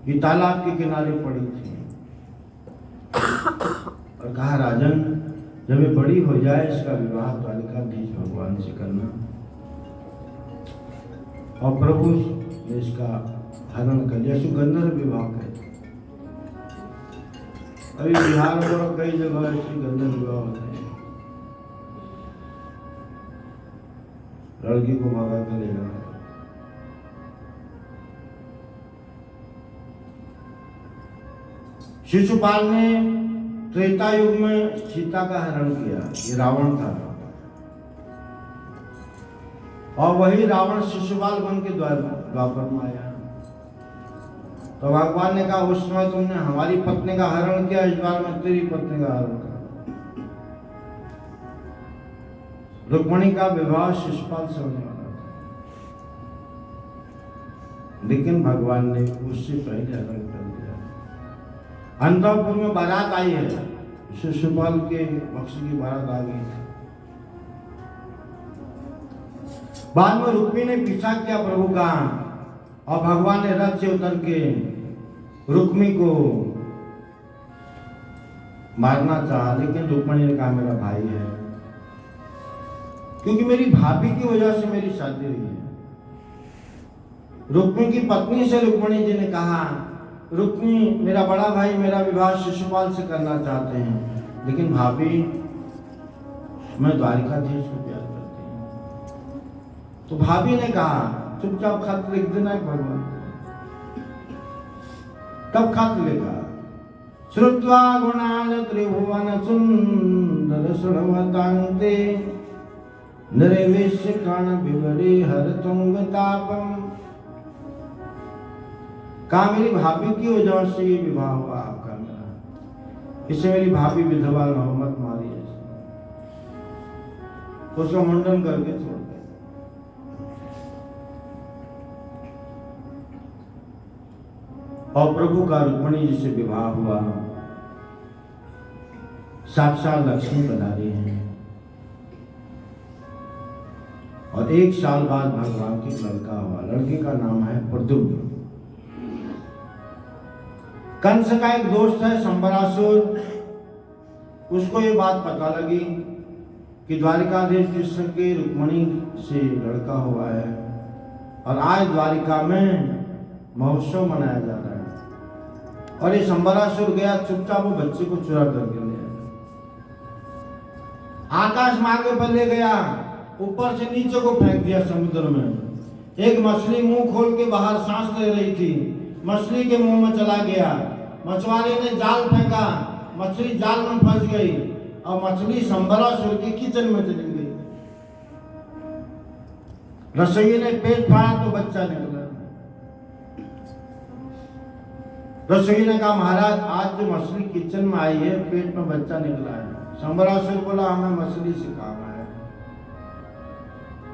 कि तालाब के किनारे पड़ी थी और कहा राजन जब ये बड़ी हो जाए इसका विवाह द्वारिकाधीश भगवान से करना। और प्रभु ने इसका हरण कर लिया। गंधर्व विवाह कहते। अभी बिहार में कई जगह ऐसे गंधर्व विवाह होते हैं। लड़की को भगा कर ले जाना। शिशुपाल ने त्रेता युग में सीता का हरण किया। ये रावण था और वही रावण शिशुपाल बन के द्वापर में आया। तो भगवान ने कहा उस समय तुमने हमारी पत्नी का हरण किया, इस बार मैं तेरी पत्नी का हरण करूं। रुक्मिणी का विवाह शिशुपाल से होने वाला था, लेकिन भगवान ने उससे पहले हरण कर दिया। अंतपुर में बारात आई है, शिशुपाल के पक्ष की बारात आ गई। बाद में रुक्मिणी ने पीछा किया प्रभु का और भगवान ने रथ से उतर के रुक्मिणी को मारना चाहा, लेकिन रुक्मिणी ने कहा मेरा भाई है, क्योंकि मेरी भाभी की वजह से मेरी शादी हुई है। रुक्मिणी की पत्नी से रुक्मिणी जी ने कहा रुक्मिणी मेरा बड़ा भाई मेरा विवाह शिशुपाल से करना चाहते हैं, लेकिन भाभी मैं द्वारिकाधीश को प्यार करती हूँ। तो भाभी ने कहा चुपचाप खत लिख देना भगवान। तब खत लिखा श्रुत्वा गुणान त्रिभुवन सुंदर सुरवतांते नरेवेश कर्ण विवरे हर तुंग तापम। कहा मेरी भाभी की वजह से ये विवाह हुआ आपका मेरा, इससे मेरी भाभी विधवा न हो, मत मारिए। तो उसका मुंडन करके छोड़ दे। और प्रभु का रुक्मिणी जी से विवाह हुआ। साक्षात लक्ष्मी पधारी हैं और 1 साल बाद भगवान की लड़का हुआ। लड़के का नाम है प्रद्युम्न। कंस का एक दोस्त है संबरासुर, उसको ये बात पता लगी कि द्वारिकाधीश कृष्ण के रुक्मिणी से लड़का हुआ है और आज द्वारिका में महोत्सव मनाया जा रहा है। और ये संबरासुर गया, चुपचाप वो बच्चे को चुरा करके ले आया। आकाश मार्ग पर ले गया, ऊपर से नीचे को फेंक दिया समुद्र में। एक मछली मुंह खोल के बाहर सांस ले रही थी, मछली के मुंह में चला गया। मछुआरे ने जाल फेंका, मछली जाल में फंस गई और मछली संबरासुर के किचन में चली गई। रसोई ने पेट फाड़ा तो बच्चा निकला। रसोई ने कहा महाराज आज जो मछली किचन में आई है पेट में बच्चा निकला है। संबरासुर बोला हमें मछली से काम है,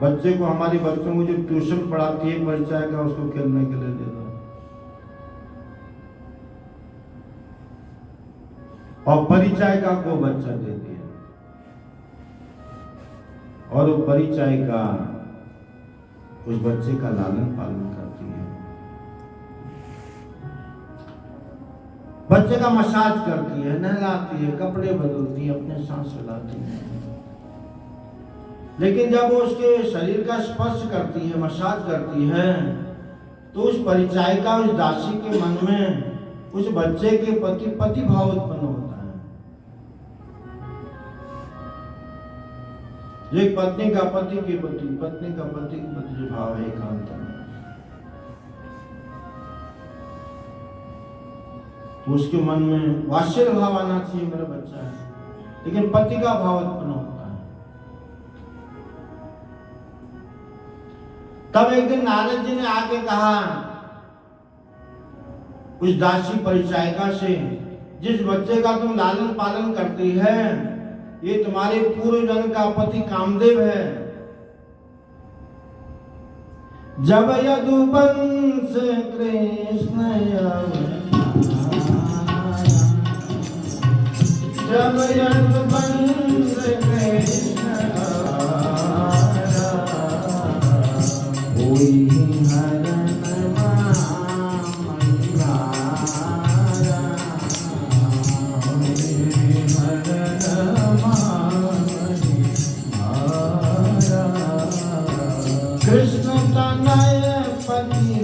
बच्चे को हमारी बच्चों को जो ट्यूशन पढ़ाती है परिचय का उसको खेलने के लिए दे दो। और परिचय का को बच्चा दे दिया और वो परिचय का उस बच्चे का लालन पालन करती है, बच्चे का मसाज करती है, नहलाती है, कपड़े बदलती है, अपने साथ सुलाती है। लेकिन जब वो उसके शरीर का स्पर्श करती है, मसाज करती है, तो उस परिचायिका उस दासी के मन में उस बच्चे के प्रति पति भाव उत्पन्न होता है। जो एक पत्नी का पति के प्रति, पत्नी का पति के प्रति जो भाव है एकांत में, तो उसके मन में वात्सल्य भाव आना चाहिए, मेरा बच्चा है, लेकिन पति का भाव उत्पन्न होता है। तब एक दिन नारद जी ने आके कहा उस दासी परिचायिका से जिस बच्चे का तुम लालन पालन करती है ये तुम्हारे पूर्व जन्म का पति कामदेव है। जब यदुवंश कृष्ण जब यदुवंश कृष्ण कोई हरण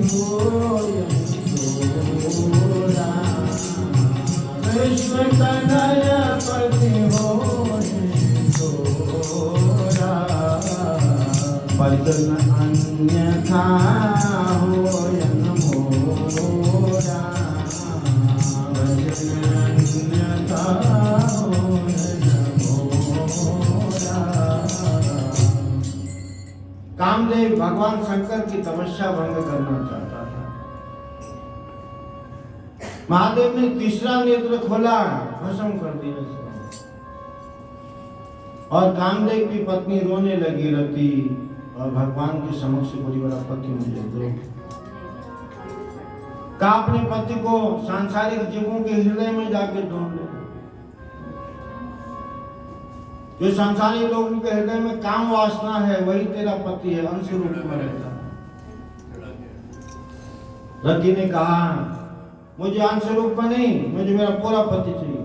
सोरा कृष्ण कन्हैया पति हो सोरा भजन अन्यथा होयन मोरा भजन अन्यथा होयन मोरा। कामदेव भगवान शंकर की तपस्या भंग करना चाहता था। महादेव ने तीसरा नेत्र खोला, भस्म कर दिया इसको। और कामदेव की पत्नी रोने लगी रति और भगवान के समक्ष बोली, बड़ा पति मुझे दो। का अपने पति को सांसारिक जीवों के हृदय में जाके ढूंढ ले। जो सांसारिक लोगों के हृदय में काम वासना है वही तेरा पति है, अंश रूप में रहता है। रति ने कहा, मुझे अंश रूप में नहीं, मुझे मेरा पूरा पति चाहिए।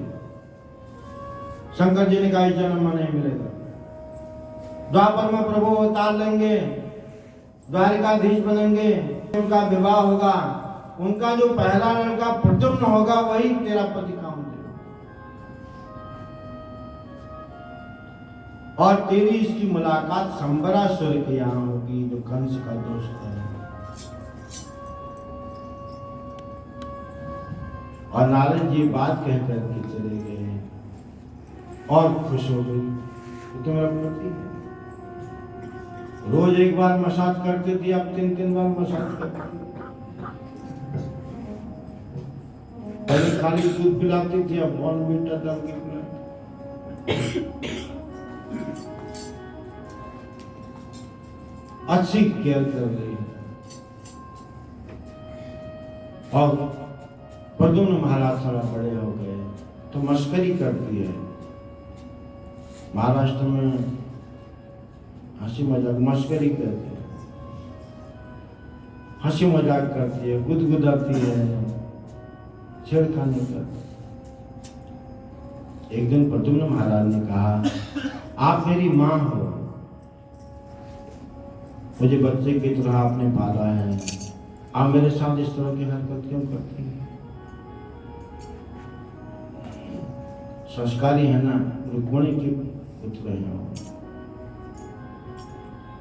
शंकर जी ने कहा, इस जन्म में नहीं मिलेगा। द्वापर में प्रभु अवतार लेंगे, द्वारिकाधीश बनेंगे, उनका विवाह होगा, उनका जो पहला लड़का प्रद्युम्न होगा वही तेरा पति काम देगा। और तेरी इसकी मुलाकात संबरासुर के यहाँ होगी, जो कंस का दोस्त है। और नारद जी बात कहकर के चले गए और खुश हो गई। तो मेरा पति है, रोज एक बार मसाज करती थी, अब 3-3 बार मसाज करती थी। पहले खाली दूध पिलाती थी, अब बॉर्नविटा डाल के पिलाती। अच्छी केयर कर रही है। और प्रद्युम्न महाराज थोड़ा बड़े हो गए तो मस्करी करती है। महाराष्ट्र में हंसी मजाक मस्करी करते हैं, हंसी मजाक करती है, गुदगुदाती है, छेड़खानी करती। एक दिन प्रद्युम्न महाराज ने कहा, आप मेरी माँ हो, मुझे बच्चे की तरह आपने पाला है, आप मेरे साथ इस तरह की हरकत क्यों करती हैं? संस्कारी है ना, रुक्मिणी की पुत्र है।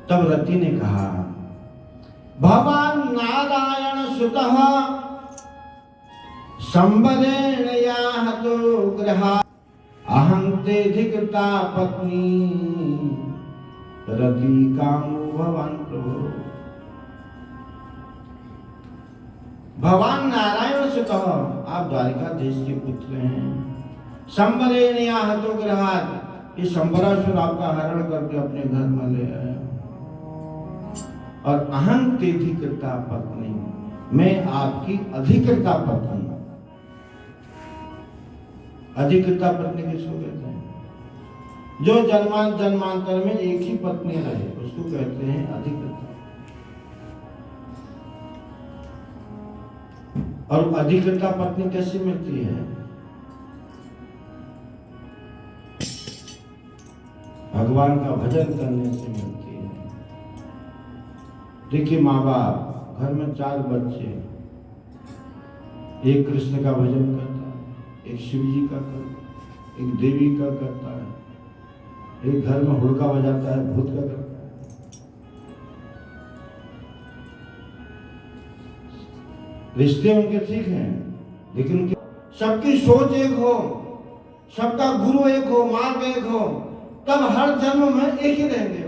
तब रति ने कहा, भवान नारायण सुतः संवरेण याहतो गृहा अहं ते धिकृता पत्नी रति कामो भवान प्रभु। भगवान नारायण सुतः, आप द्वारिकाधीश के पुत्र हैं। संवरेण याहतो गृहा, इस संवरासुर आपका हरण करके अपने घर में ले आया। और अहं ते धिकृता पत्नी, मैं आपकी अधिकृता पत्नी। अधिकृता पत्नी किसको कहते हैं? जो जन्मांतर में एक ही पत्नी रहे उसको कहते हैं अधिकृता। और अधिकृता पत्नी कैसे मिलती है? भगवान का भजन करने से मिलती है। देखिए, माँ बाप घर में 4 बच्चे, एक कृष्ण का भजन करता है, एक शिव जी का करता है, एक देवी का करता है, एक घर में हुड़का बजाता है, भूत का करता है। रिश्ते उनके ठीक हैं, लेकिन सबकी सोच एक हो, सबका गुरु एक हो, मार्ग एक हो, तब हर जन्म में एक ही रहेंगे।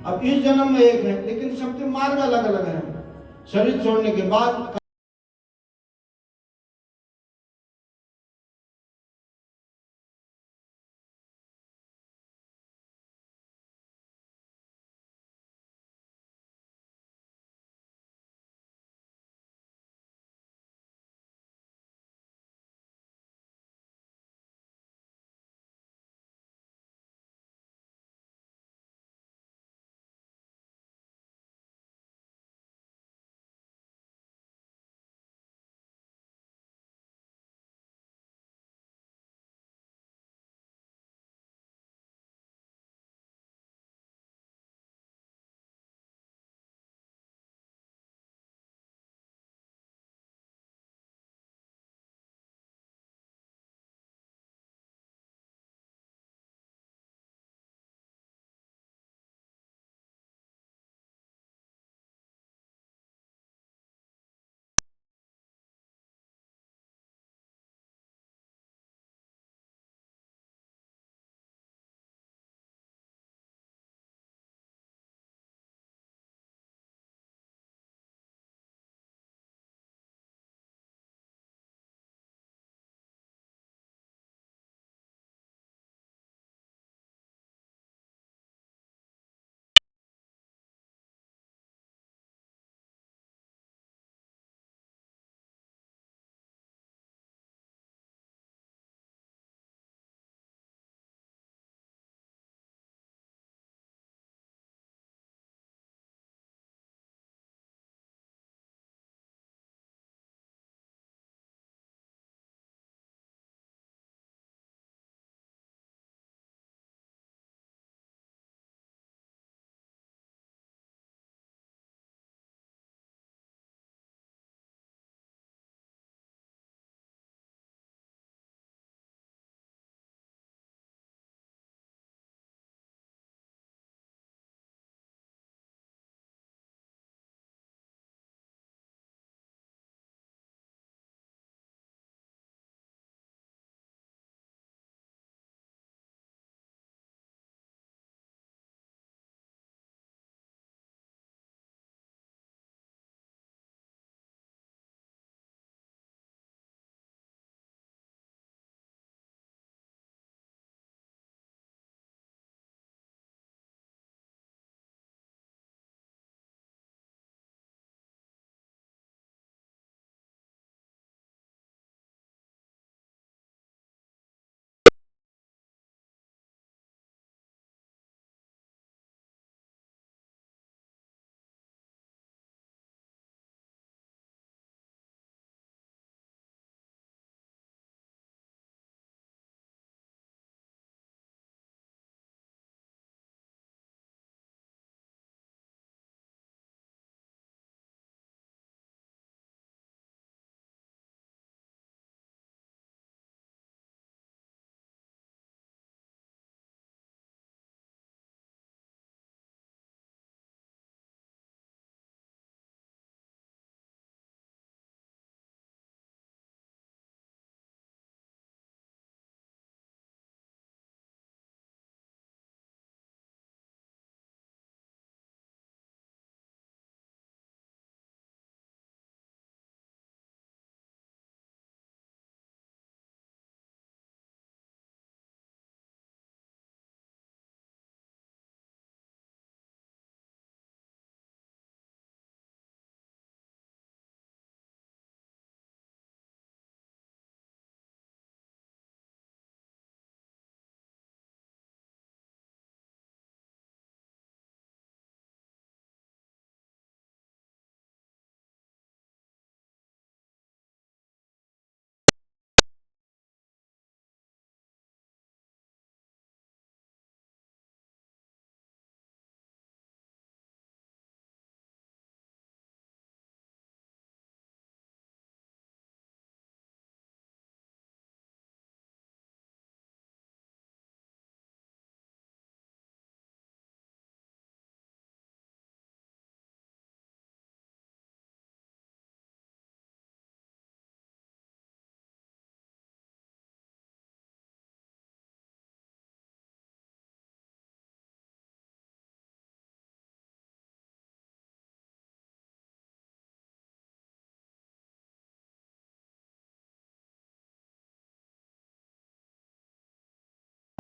अब इस जन्म में एक है, लेकिन सबके मार्ग अलग अलग हैं। शरीर छोड़ने के बाद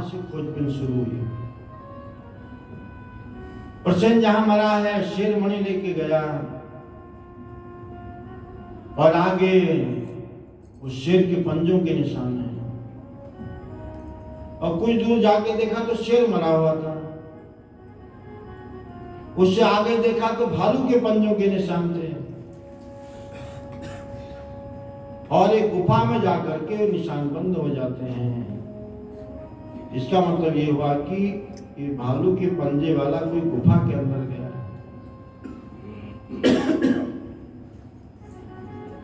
से खोजबीन शुरू हुई। प्रसेन जहां मरा है शेर मणि लेके गया और आगे उस शेर के पंजों के निशान है। और कुछ दूर जाके देखा तो शेर मरा हुआ था। उससे आगे देखा तो भालू के पंजों के निशान थे। और एक गुफा में जाकर के निशान बंद हो जाते हैं। इसका मतलब ये हुआ कि ये भालू के पंजे वाला कोई गुफा के अंदर गया।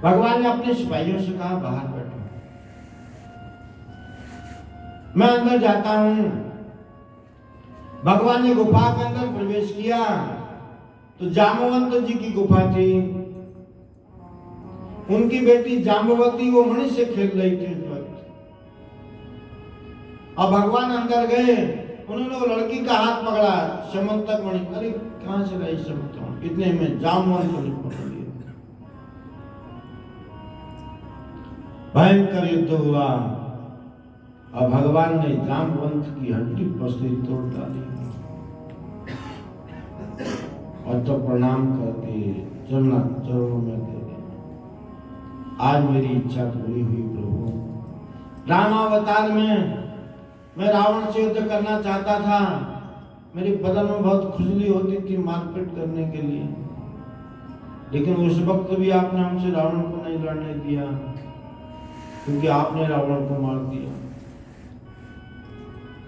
भगवान ने अपने सिपाहियों से कहा बाहर बैठो, मैं अंदर जाता हूं। भगवान ने गुफा के अंदर प्रवेश किया तो जामवंत जी की गुफा थी। उनकी बेटी जाम्बवती वो मणि से खेल रही थी उस वक्त। अब भगवान अंदर गए, उन्होंने वो लड़की का हाथ पकड़ा, समंतक मणि। अरे कहां से रही समंतक मणि? इतने में जामवंत को पकड़ लिया। भयंकर युद्ध हुआ और भगवान ने जामवंत की हड्डी पसली तोड़ डाली और तब प्रणाम करके चरणों में गिर गए। आज मेरी इच्छा पूरी हुई प्रभु। रामावतार में मैं रावण से युद्ध करना चाहता था। मेरे बदन में बहुत खुजली होती थी मारपीट करने के लिए, लेकिन उस वक्त भी आपने हमसे रावण को नहीं लड़ने दिया, क्योंकि आपने रावण को मार दिया।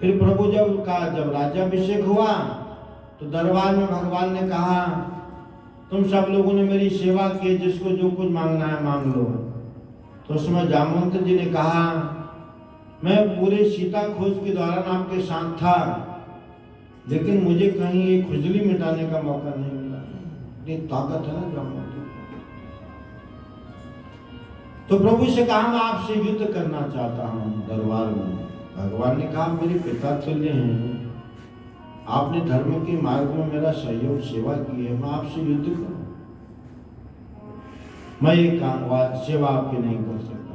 फिर प्रभु जब राज्याभिषेक हुआ तो दरबार में भगवान ने कहा, तुम सब लोगों ने मेरी सेवा की, जिसको जो कुछ मांगना है मांग लो। तो उसमें जामवंत जी ने कहा, मैं पूरे सीता खोज के दौरान आपके साथ था, लेकिन मुझे कहीं ये खुजली मिटाने का मौका नहीं मिला। ये ताकत है ना जामवंत जी। तो प्रभु से कहा, मैं आपसे युद्ध करना चाहता हूं दरबार में। भगवान ने कहा, मेरे पिता तुल्य हैं, आपने धर्म के मार्ग में मेरा सहयोग सेवा की है, मैं आपसे युद्ध करूं? मैं ये सेवा आपकी नहीं कर सकता।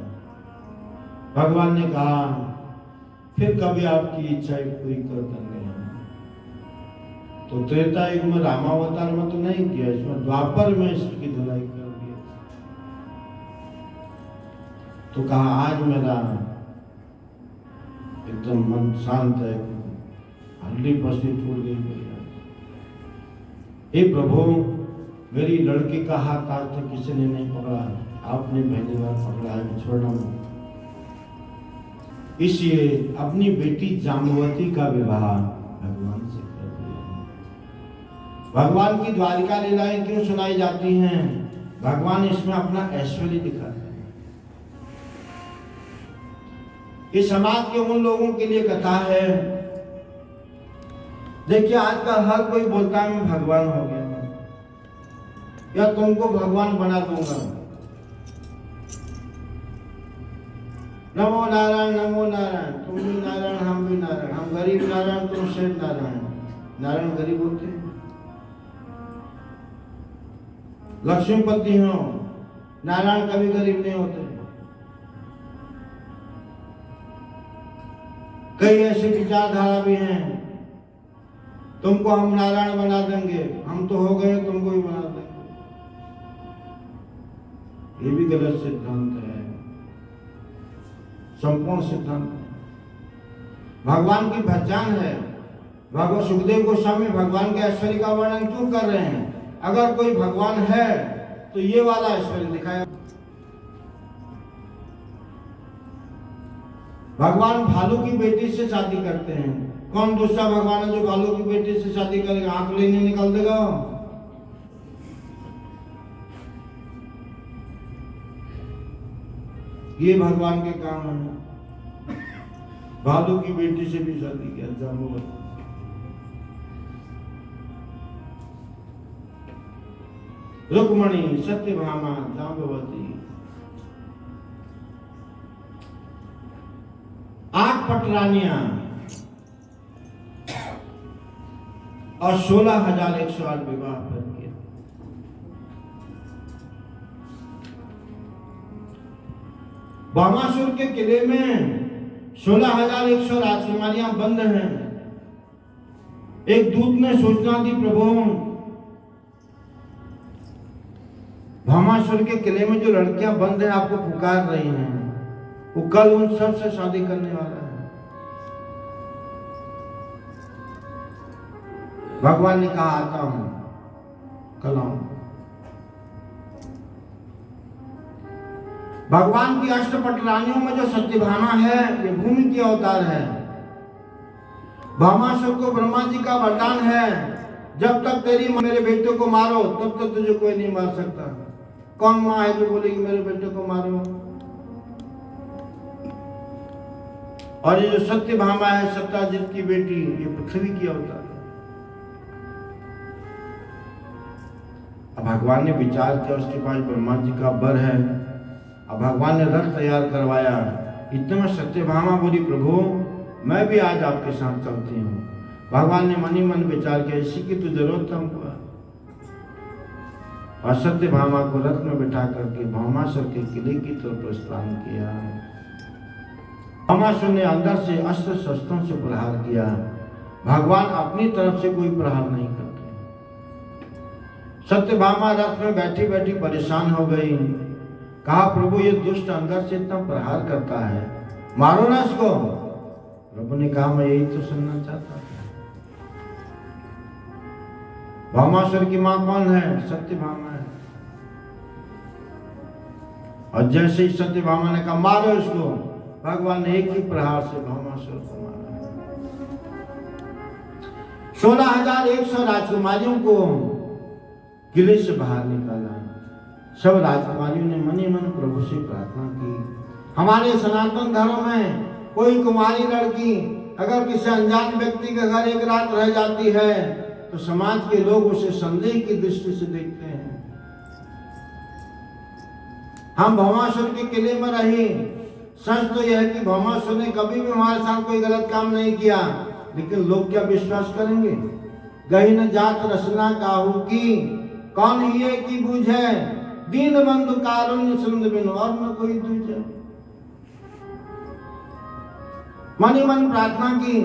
भगवान ने कहा, फिर कभी आपकी इच्छा पूरी कर देंगे हम। तो त्रेता युग में रामावतार में तो नहीं किया, इसमें द्वापर में इसकी धुलाई कर दिया। तो कहा, आज मेरा एकदम मन शांत है, हड्डी पसली टूट गई। हे प्रभु, मेरी लड़की का हाथ आज तक किसी ने नहीं पकड़ा, आपने पहली बार पकड़ा है, छोड़ना मत। इसलिए अपनी बेटी जाम्बवती का विवाह भगवान से कर दिया। भगवान की द्वारिका लीलाएं क्यों सुनाई जाती हैं? भगवान इसमें अपना ऐश्वर्य दिखाते हैं। ये समाज के उन लोगों के लिए कथा है। देखिए, आजकल हर कोई बोलता है मैं भगवान हो गया, या तुमको भगवान बना दूंगा। नमो नारायण, नमो नारायण, तुम भी नारायण, हम भी नारायण, हम गरीब नारायण, तुम सेठ नारायण। नारायण गरीब होते हैं? लक्ष्मीपति हो, नारायण कभी गरीब नहीं होते। कई ऐसे विचारधारा भी हैं, तुमको हम नारायण बना देंगे, हम तो हो गए, तुमको भी बना देंगे। ये भी गलत सिद्धांत है, संपूर्ण सिद्धांत। भगवान की पहचान है। भगवान सुखदेव गोस्वामी भगवान के ऐश्वर्य का वर्णन क्यों कर रहे हैं? अगर कोई भगवान है तो ये वाला ऐश्वर्य दिखाया। भगवान भालू की बेटी से शादी करते हैं। कौन दूसरा भगवान है जो भालू की बेटी से शादी करेगा? आंख लेने निकाल देगा। ये भगवान के काम है। भालू की बेटी से भी शादी किया जाम्बवती। रुक्मणी, सत्यभामा, जाम्बवती। आठ पटरानियां और 16,108 विवाह कर किया। बामासुर के किले में 16,100 राजकुमारियां बंद हैं। एक दूत ने सूचना दी, प्रभु भामासुर के किले में जो लड़कियां बंद हैं आपको पुकार रही हैं, वो कल उन सब से शादी करने वाला है। भगवान ने कहा आता हूं, कल आऊं। भगवान की अष्टपट रानियों में जो सत्यभामा है, ये भूमि की अवतार है। भामासुर को ब्रह्मा जी का वरदान है, जब तक तेरी मेरे बेटे को मारो तब तक तुझे कोई नहीं मार सकता। कौन माँ है जो बोलेगी मेरे बेटे को मारो? और ये जो सत्यभामा है, सत्याजित की बेटी, ये पृथ्वी की अवतार है। अब भगवान ने विचार किया, उसके पास ब्रह्मा जी का वर है। अब भगवान ने रथ तैयार करवाया। इतने में सत्यभामा बोली, प्रभु मैं भी आज आपके साथ चलती हूँ। भगवान ने मन ही मन विचार किया, इसी की तो जरूरत हमको है। और सत्यभामा को रथ में बिठा करके भामासुर के किले की तरफ प्रस्थान किया। भामासुर ने अंदर से अस्त्र शस्त्रों से प्रहार किया। भगवान अपनी तरफ से कोई प्रहार नहीं करते। सत्यभामा रथ में बैठी बैठी परेशान हो गई। कहा, प्रभु ये दुष्ट अंदर से इतना प्रहार करता है, मारो ना इसको। प्रभु ने कहा, मैं यही तो सुनना चाहता था। भामासुर की मां कौन है? सत्यभामा है। और जैसे ही सत्यभामा ने कहा मारो इसको, भगवान ने एक ही प्रहार से भामासुर को मारा। 16,100 राजकुमारियों को किले से बाहर निकाला। सब राजकुमारियों ने मन ही मन प्रभु से प्रार्थना की। हमारे सनातन धर्म में कोई कुमारी लड़की अगर किसी अनजान व्यक्ति के घर एक रात रह जाती है तो समाज के लोग उसे संदेह की दृष्टि से देखते हैं। हम भामासुर के किले में रहे। सच तो यह है कि भामासुर ने कभी भी हमारे साथ कोई गलत काम नहीं किया, लेकिन लोग क्या विश्वास करेंगे? गही न जात रचना काहू की, कौन ये की बूझे, दीन बंधु कारुण्य सिंधु बिन और न कोई दूजे। मन ही मन प्रार्थना की,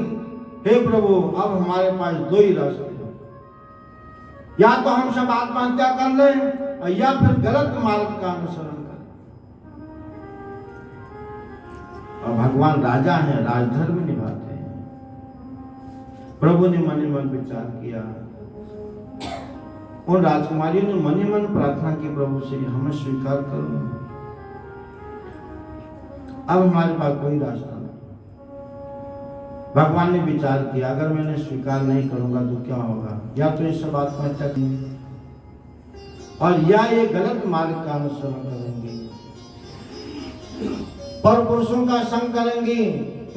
हे प्रभु अब हमारे पास दो ही रास्ते हैं, या तो हम सब आत्महत्या कर लें और या फिर गलत मार्ग का अनुसरण करें। और भगवान राजा हैं, राजधर्म निभाते हैं। प्रभु ने मन ही मन विचार किया। उन राजकुमारियों ने मन ही मन प्रार्थना की, प्रभु से हमें स्वीकार करो, अब हमारे पास कोई रास्ता नहीं। भगवान ने विचार किया, अगर मैंने स्वीकार नहीं करूंगा तो क्या होगा? या तो ये सब आत्महत्या करेंगे और या ये गलत मार्ग का अनुसरण करेंगे, पर पुरुषों का संग करेंगी,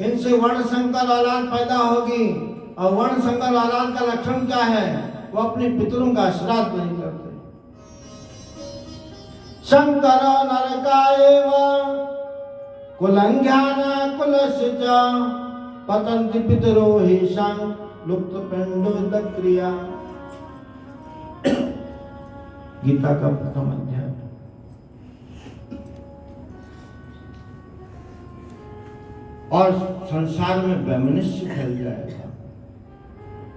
इनसे वर्ण संकर औलाद पैदा होगी। और वर्ण संकर औलाद का लक्षण क्या है? वो अपने पितरों का श्राद्ध नहीं करते। शंकर नरकाएव कुलंघ्यान कुलस्य पतंति पितरो हिषां लुप्त पिंडोदक क्रिया। गीता का प्रथम अध्याय। और संसार में वैमनस्य फैल जाएगा।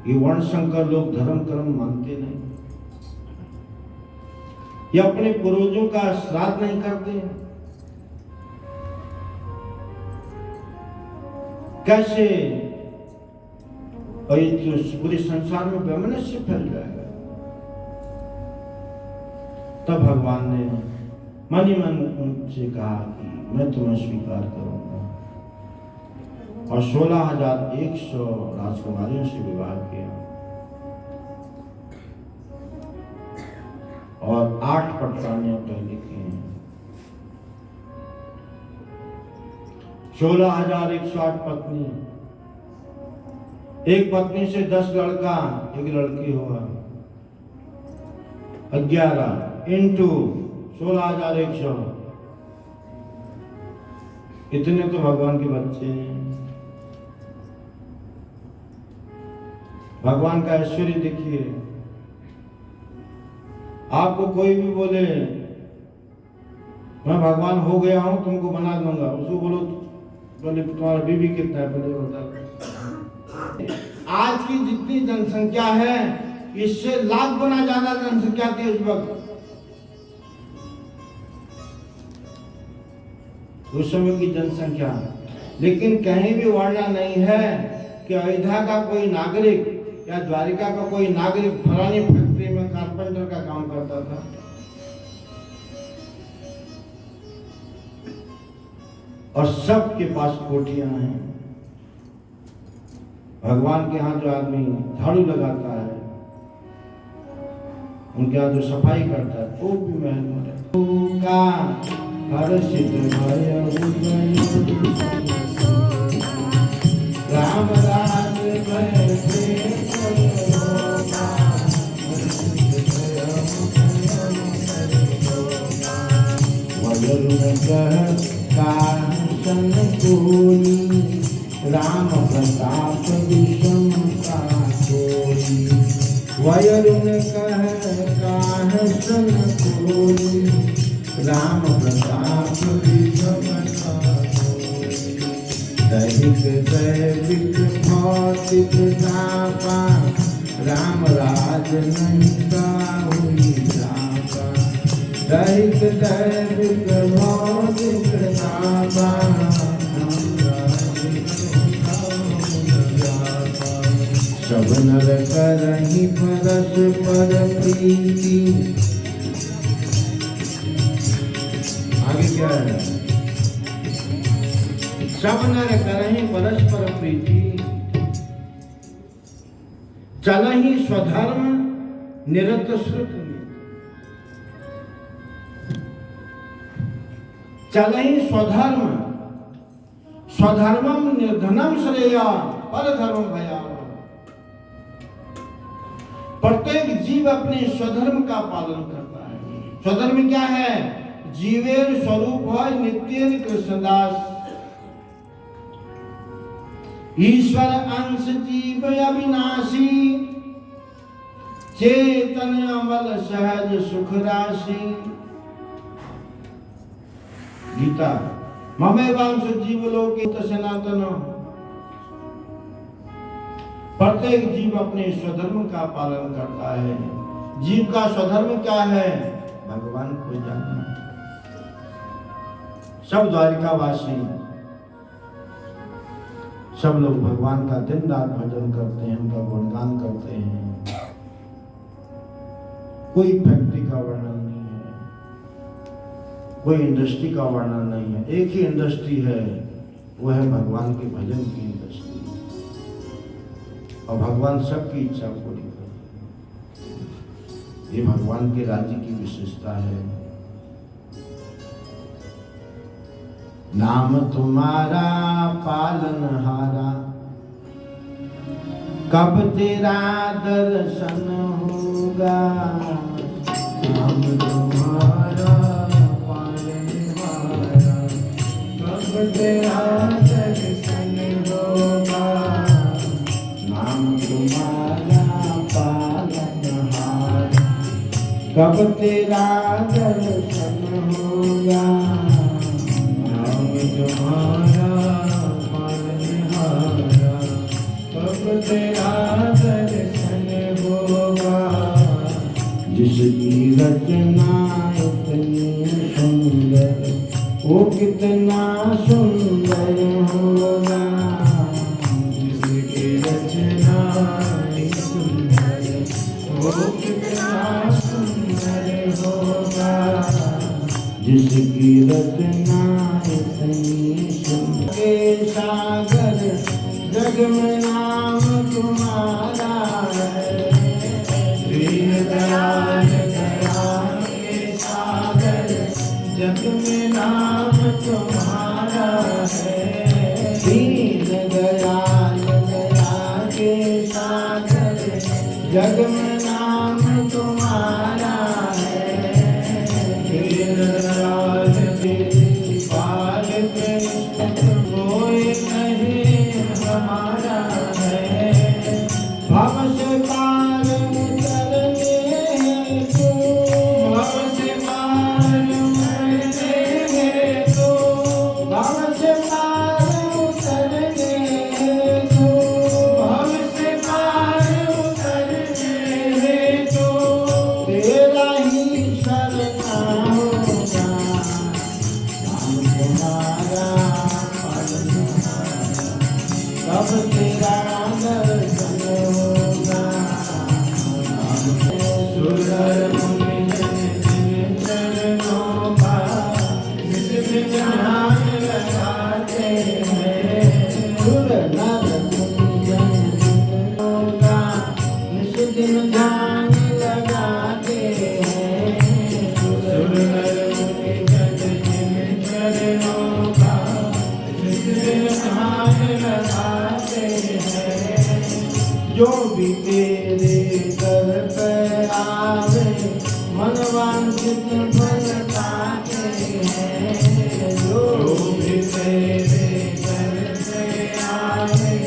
ये वर्ण संकर लोग धर्म कर्म मानते नहीं, ये अपने पूर्वजों का श्राद्ध नहीं करते। कैसे? और ये पूरे संसार में वैमनस्य फैल जाएगा। तब भगवान ने मन ही मन उनसे कहा कि मैं तुम्हें स्वीकार करूंगा। और 16,100 राजकुमारियों से विवाह किया और 8 पटरानियां पहले की हैं। 16,108 पत्नी, एक पत्नी से 10 लड़का, एक लड़की हुआ। 11 इंटू 16,100, इतने तो भगवान के बच्चे हैं। भगवान का ऐश्वर्य देखिए। आपको कोई भी बोले मैं भगवान हो गया हूं, तुमको बना दूंगा, उसको बोलो बोले तुम्हारा बीवी कितना है? बोले बता। आज की जितनी जनसंख्या है इससे लाख गुना ज्यादा जनसंख्या थी उस वक्त। उस समय की जनसंख्या, लेकिन कहीं भी वर्णन नहीं है कि अयोध्या का कोई नागरिक या द्वारिका का कोई नागरिक फलानी फैक्ट्री में कारपेंटर का काम करता था। और सबके पास कोठियां हैं। भगवान के यहाँ जो आदमी झाड़ू लगाता है, उनके यहाँ जो सफाई करता है, वो भी महल में राम राज राम प्रताप विषम का कोई, वयरुण कह काहसन कोई, राम प्रताप विषम का कोई। दैविक दैविक भौतिक दापा, राम राज नहीं हुई दापा। दैविक दैविक भौतिक दापा, सब नर करहि परस्पर प्रीति। आगे क्या है? सब नर करहि परस्पर प्रीति, चलहि स्वधर्म निरत श्रुत। चलहि स्वधर्म, स्वधर्मम निर्धनम श्रेय परधर्म भया। प्रत्येक जीव अपने स्वधर्म का पालन करता है। स्वधर्म क्या है? जीवेर स्वरूप है नित्य कृष्णदास। ईश्वर अंश जीव अविनाशी, चेतन अमल सहज सुख राशि। गीता ममेवांश जीवलोके सनातन। प्रत्येक जीव अपने स्वधर्म का पालन करता है। जीव का स्वधर्म क्या है? भगवान को जानना। सब द्वारिकावासी, सब लोग भगवान का दिन रात भजन करते हैं, उनका गुणगान करते हैं। कोई फैक्ट्री का वर्णन नहीं है, कोई इंडस्ट्री का वर्णन नहीं है। एक ही इंडस्ट्री है, वो है भगवान के भजन की इंडस्ट्री। और भगवान सबकी इच्छा पूरी करे। ये भगवान के राज्य की विशेषता है। नाम तुम्हारा पालनहारा, कब तेरा दर्शन होगा। नाम तुम्हारा पालनहारा, कब तेरा दर्शन होगा। नाम तुम्हारा पालनहारा, कब तेरा दर्शन होगा। नाम तुम्हारा पालनहारा, कब तेरा दर्शन होगा। जिसकी रचना इतनी सुंदर, वो कितना सुंदर होगा। जिसकी रचना सुंदर, वो कितना सुंदर होगा। जिसकी रचना इतनी सुंदर। सागर जग में नाम तुम्हारा है। दीन दयाल दया के सागर, जग में नाम तुम्हारा है। दीन दयाल दया के सागर, जग में नाम तुम्हारा है। दीन दयाल पाल कोई नहीं हमारा है। भव से पार उतरने को, भव से पार उतरने को, भव से पार मनवांछित फल पाते हैं। जो भी तेरे दर से आए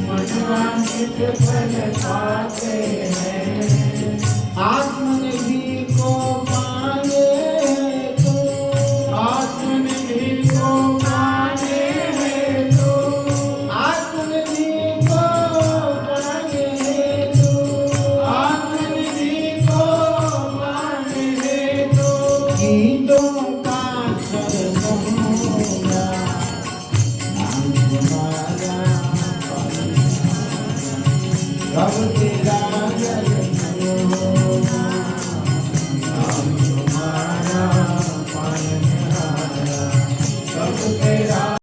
मनवांछित फल पाते हैं। आत्मनिधि को पाने तो आत्मनिधि को पाने तो आत्मनिधि को पाने तो आत्मनिधि को पाने तो गीतों का स्वर कहूँगा नाम तुम्हारा कब तेरा जन्म होगा।